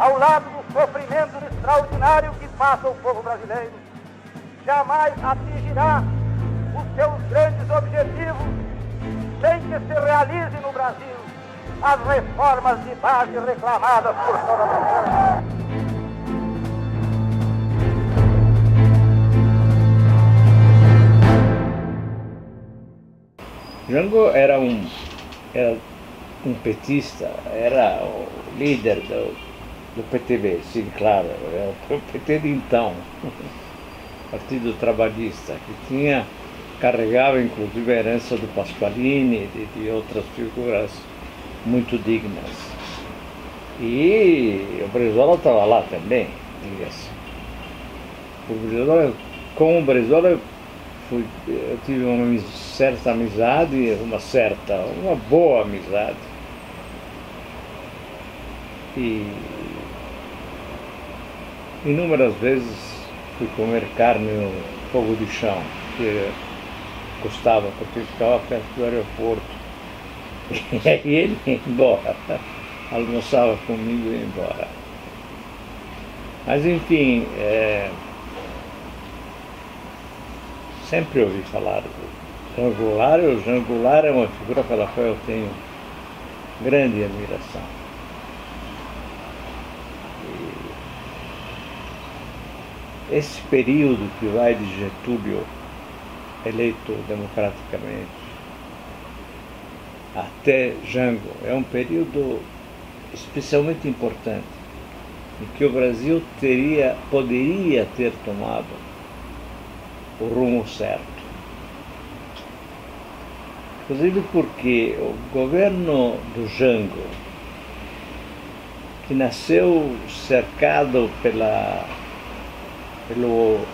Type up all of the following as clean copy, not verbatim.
ao lado do sofrimento extraordinário que passa o povo brasileiro, jamais atingirá os seus grandes objetivos sem que se realize no Brasil as reformas de base reclamadas por toda a nação. Jango era um petista, era o líder do PTB, sim, claro, era o PT de então, Partido Trabalhista, que carregava inclusive a herança do Pasqualini e de outras figuras muito dignas. E o Brizola estava lá também, diga-se. Com o Brizola eu tive uma certa amizade, uma boa amizade. E inúmeras vezes fui comer carne no fogo de chão, que eu gostava, porque ficava perto do aeroporto. E aí ele ia embora, almoçava comigo e ia embora. Mas enfim, sempre ouvi falar do Jango Goulart. O Jango Goulart é uma figura pela qual eu tenho grande admiração. E esse período que vai de Getúlio, eleito democraticamente, até Jango, é um período especialmente importante, em que o Brasil poderia ter tomado o rumo certo. Inclusive porque o governo do Jango, que nasceu cercado pelo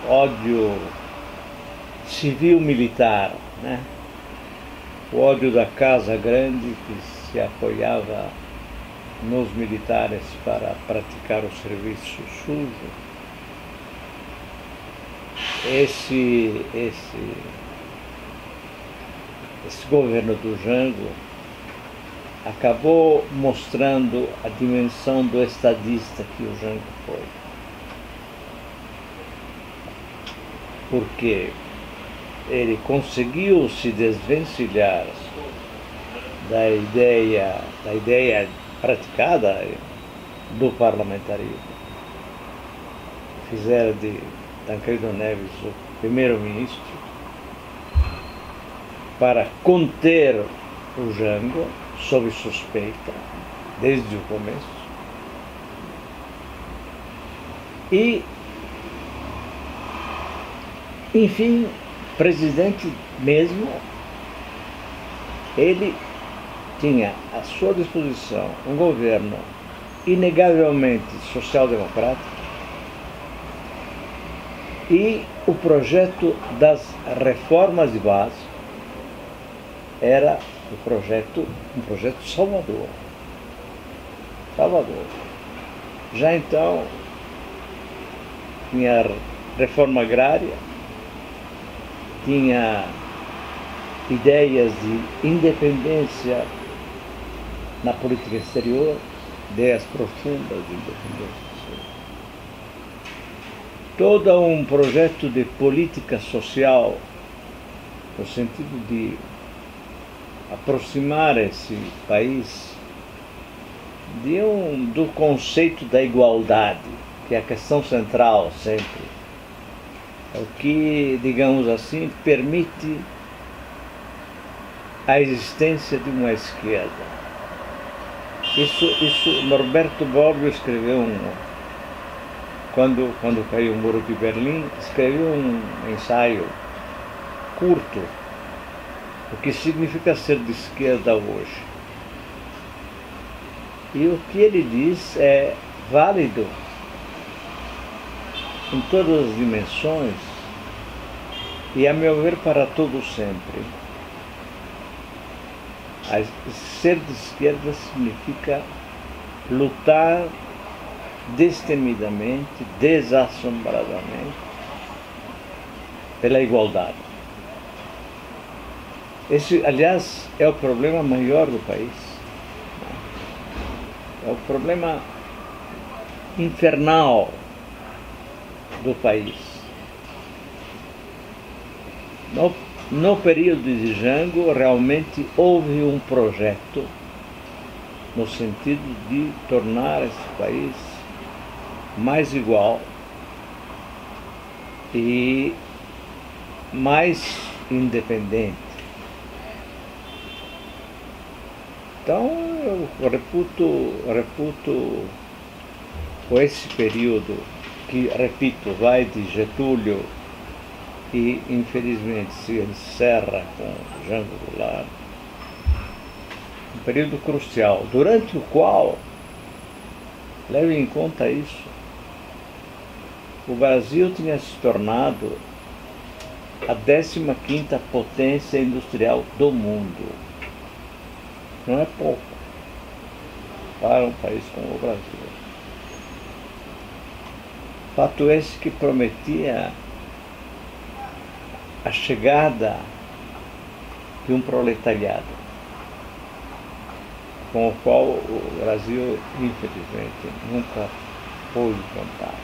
ódio civil-militar, né? O ódio da Casa Grande, que se apoiava nos militares para praticar o serviço sujo. Esse governo do Jango acabou mostrando a dimensão do estadista que o Jango foi. Porque ele conseguiu se desvencilhar da ideia praticada do parlamentarismo. Fizeram de Tancredo Neves o primeiro-ministro para conter o Jango sob suspeita desde o começo. E, enfim, presidente mesmo, ele tinha à sua disposição um governo inegavelmente social-democrático e o projeto das reformas de base era um projeto salvador. Já então, tinha reforma agrária, tinha ideias de independência na política exterior, ideias profundas de independência exterior. Todo um projeto de política social, no sentido de aproximar esse país do conceito da igualdade, que é a questão central sempre. É o que, digamos assim, permite a existência de uma esquerda. Isso Norberto Bobbio escreveu quando caiu o Muro de Berlim, escreveu um ensaio curto, o que significa ser de esquerda hoje. E o que ele diz é válido em todas as dimensões e, a meu ver, para todo sempre. Ser de esquerda significa lutar destemidamente, desassombradamente pela igualdade. Esse, aliás, é o problema maior do país. É o problema infernal do país. No período de Jango, realmente houve um projeto no sentido de tornar esse país mais igual e mais independente. Então eu reputo esse período que, repito, vai de Getúlio e infelizmente se encerra com Jango Goulart, um período crucial, durante o qual, leve em conta isso, o Brasil tinha se tornado a 15ª potência industrial do mundo. Não é pouco para um país como o Brasil. Fato esse que prometia a chegada de um proletariado, com o qual o Brasil, infelizmente, nunca pôde contar.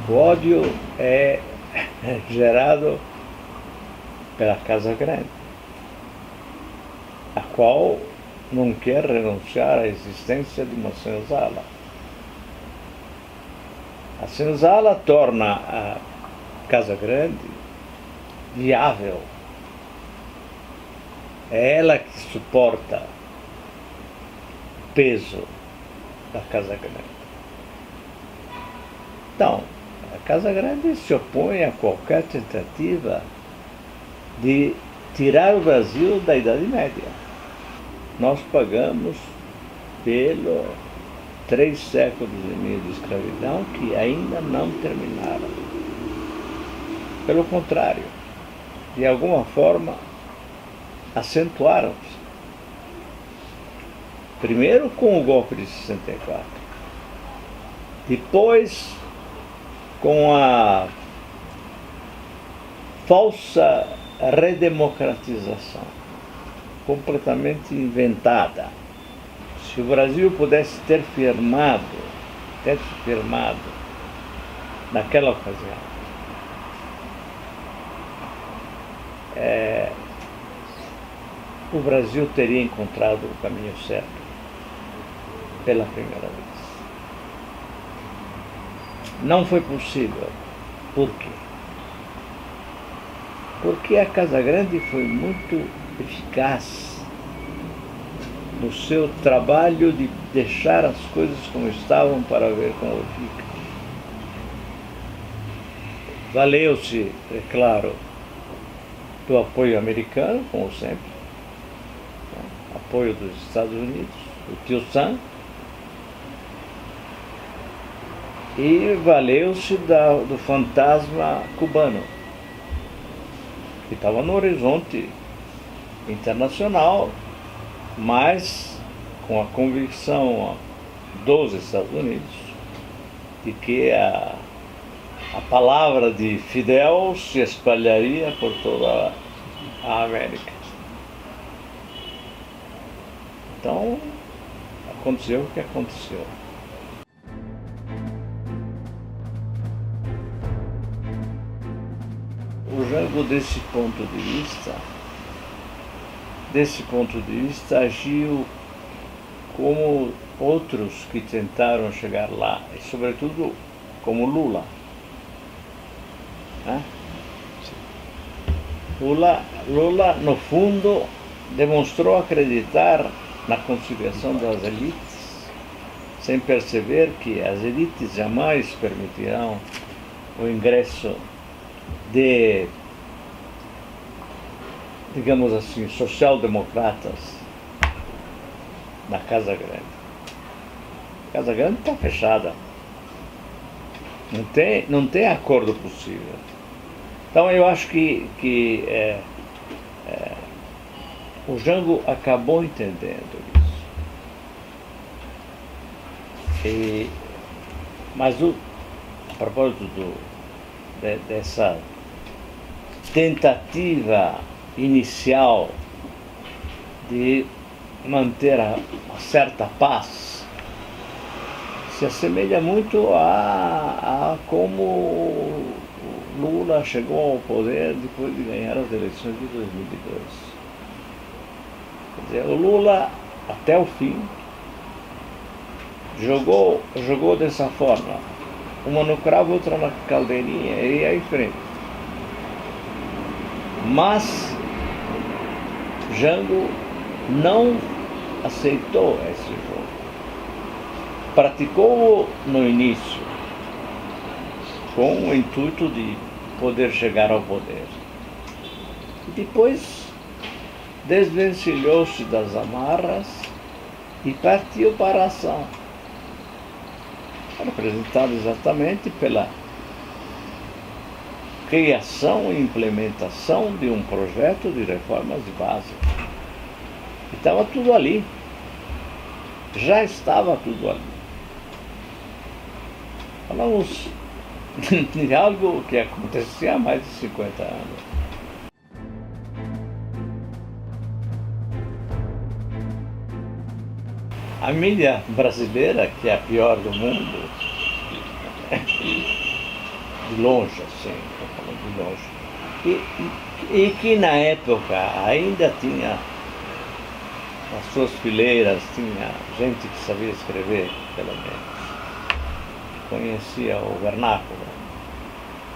O ódio é gerado pela Casa Grande, a qual não quer renunciar à existência de uma senzala. A senzala torna a Casa Grande viável. É ela que suporta o peso da Casa Grande. Então, a Casa Grande se opõe a qualquer tentativa de tirar o Brasil da Idade Média. Nós pagamos pelo 3 séculos e meio de escravidão que ainda não terminaram. Pelo contrário, de alguma forma, acentuaram-se. Primeiro com o golpe de 64, depois com a falsa redemocratização, completamente inventada. Se o Brasil pudesse ter firmado naquela ocasião, o Brasil teria encontrado o caminho certo pela primeira vez. Não foi possível. Por quê? Porque a Casa Grande foi muito eficaz no seu trabalho de deixar as coisas como estavam para ver como fica. Valeu-se, é claro, do apoio americano, como sempre, apoio dos Estados Unidos, o tio Sam, e valeu-se do fantasma cubano, que estava no horizonte internacional, mas com a convicção dos Estados Unidos de que a palavra de Fidel se espalharia por toda a América. Então, aconteceu o que aconteceu. O Jango, desse ponto de vista, agiu como outros que tentaram chegar lá, e sobretudo como Lula. Lula, no fundo, demonstrou acreditar na conciliação das elites, sem perceber que as elites jamais permitirão o ingresso de, digamos assim, social-democratas na Casa Grande. A Casa Grande está fechada. Não tem acordo possível. Então eu acho que o Jango acabou entendendo isso. Mas a propósito dessa tentativa inicial de manter a certa paz se assemelha muito a como Lula chegou ao poder depois de ganhar as eleições de 2002. Quer dizer, o Lula, até o fim, jogou dessa forma, uma no cravo, outra na caldeirinha, e ia em frente. Mas Jango não aceitou esse jogo. Praticou no início, com o intuito de poder chegar ao poder. E depois desvencilhou-se das amarras e partiu para a ação, representado exatamente pela criação e implementação de um projeto de reformas de base. E estava tudo ali. Já estava tudo ali. Falamos de algo que acontecia há mais de 50 anos. A mídia brasileira, que é a pior do mundo, de longe, assim, estou falando de longe, e que na época ainda tinha nas suas fileiras, tinha gente que sabia escrever, pelo menos, conhecia o vernáculo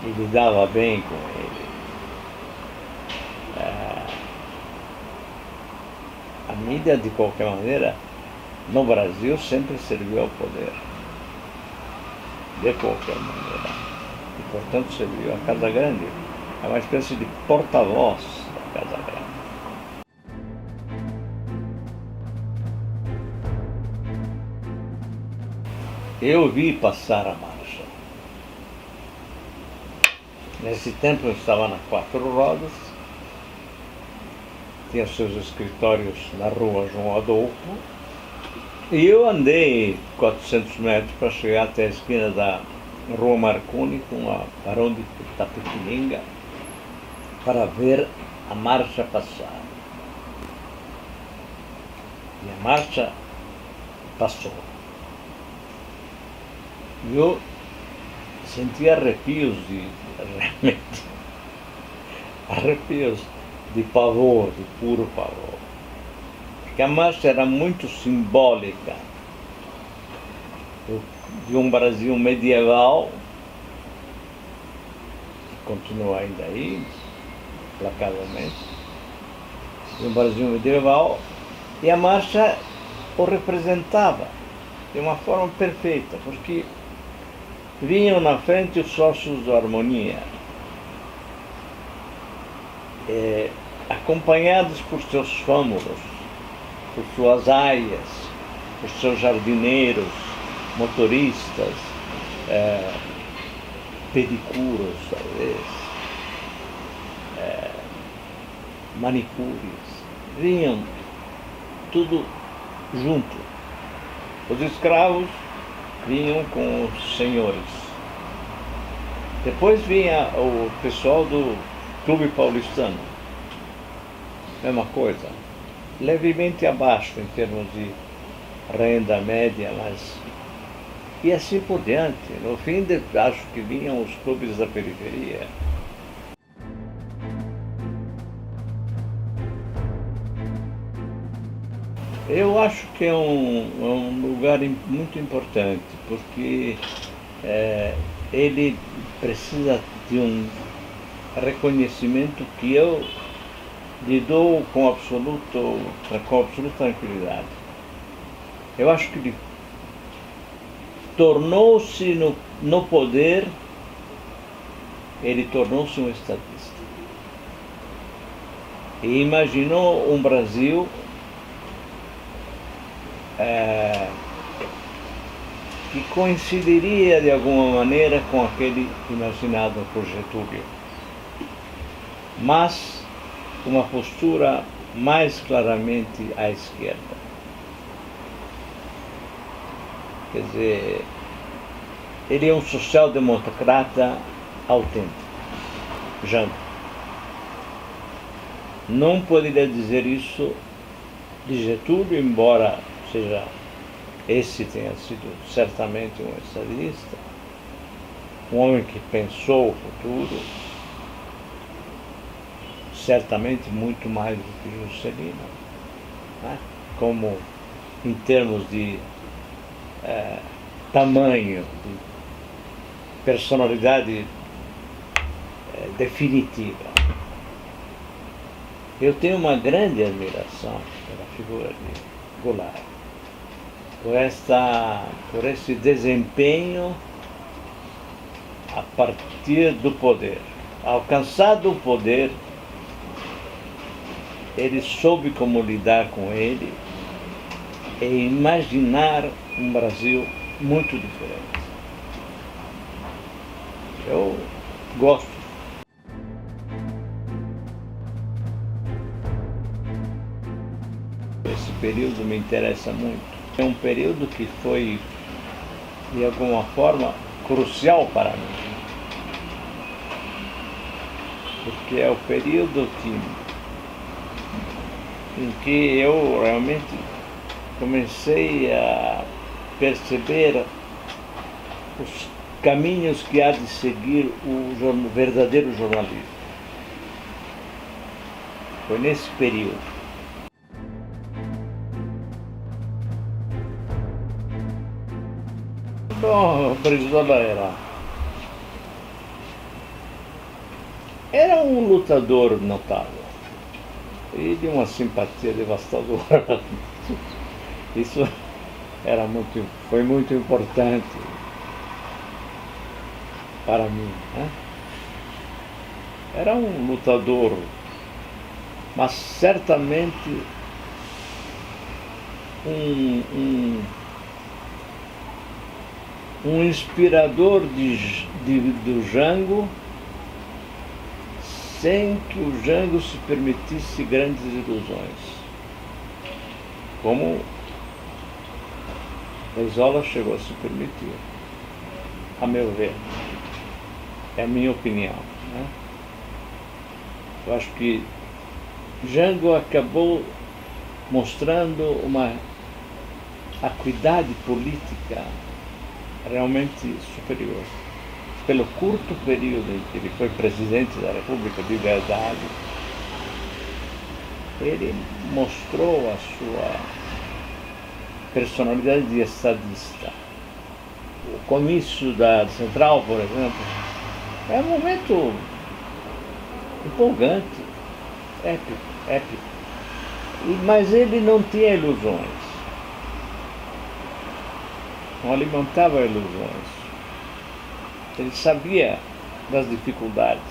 e lidava bem com ele. A mídia, de qualquer maneira, no Brasil sempre serviu ao poder, de qualquer maneira, e portanto serviu à Casa Grande, é uma espécie de porta-voz da Casa Grande. Eu vi passar a marcha. Nesse tempo eu estava na Quatro Rodas, tinha seus escritórios na rua João Adolfo, e eu andei 400 metros para chegar até a esquina da Rua Marconi com a Barão de Itapetininga para ver a marcha passar. E a marcha passou. E eu senti arrepios arrepios de pavor, de puro pavor. Porque a marcha era muito simbólica de um Brasil medieval, que continua ainda aí, implacavelmente, de um Brasil medieval, e a marcha o representava de uma forma perfeita, porque vinham na frente os sócios da Harmonia, acompanhados por seus fâmulos, por suas aias, por seus jardineiros, motoristas, pedicuros, talvez, manicures, vinham tudo junto. Os escravos vinham com os senhores. Depois vinha o pessoal do Clube Paulistano, mesma coisa, levemente abaixo em termos de renda média, mas e assim por diante. No fim, acho que vinham os clubes da periferia. Eu acho que é um lugar muito importante, porque ele precisa de um reconhecimento que eu lhe dou com absoluta tranquilidade. Eu acho que ele tornou-se no poder, ele tornou-se um estadista. E imaginou um Brasil que coincidiria de alguma maneira com aquele imaginado por Getúlio, mas uma postura mais claramente à esquerda. Quer dizer, ele é um social-democrata autêntico, Jango. Não poderia dizer isso de Getúlio, embora esse tenha sido certamente um estadista, um homem que pensou o futuro, certamente muito mais do que Juscelino, né? Como em termos de tamanho, de personalidade definitiva. Eu tenho uma grande admiração pela figura de Goulart, por esse desempenho a partir do poder. Alcançado o poder, ele soube como lidar com ele e imaginar um Brasil muito diferente. Eu gosto. Esse período me interessa muito. É um período que foi, de alguma forma, crucial para mim. Porque é o período em que eu realmente comecei a perceber os caminhos que há de seguir o verdadeiro jornalismo. Foi nesse período. Bom, o Brizola era um lutador notável e de uma simpatia devastadora. Isso foi muito importante para mim, né? Era um lutador, mas certamente um inspirador do Jango, sem que o Jango se permitisse grandes ilusões, como Brizola chegou a se permitir, a meu ver. É a minha opinião, né? Eu acho que Jango acabou mostrando uma acuidade política realmente superior. Pelo curto período em que ele foi presidente da República de verdade, ele mostrou a sua personalidade de estadista. O comício da Central, por exemplo, é um momento empolgante, épico. Mas ele não tinha ilusões, não alimentava ilusões. Ele sabia das dificuldades.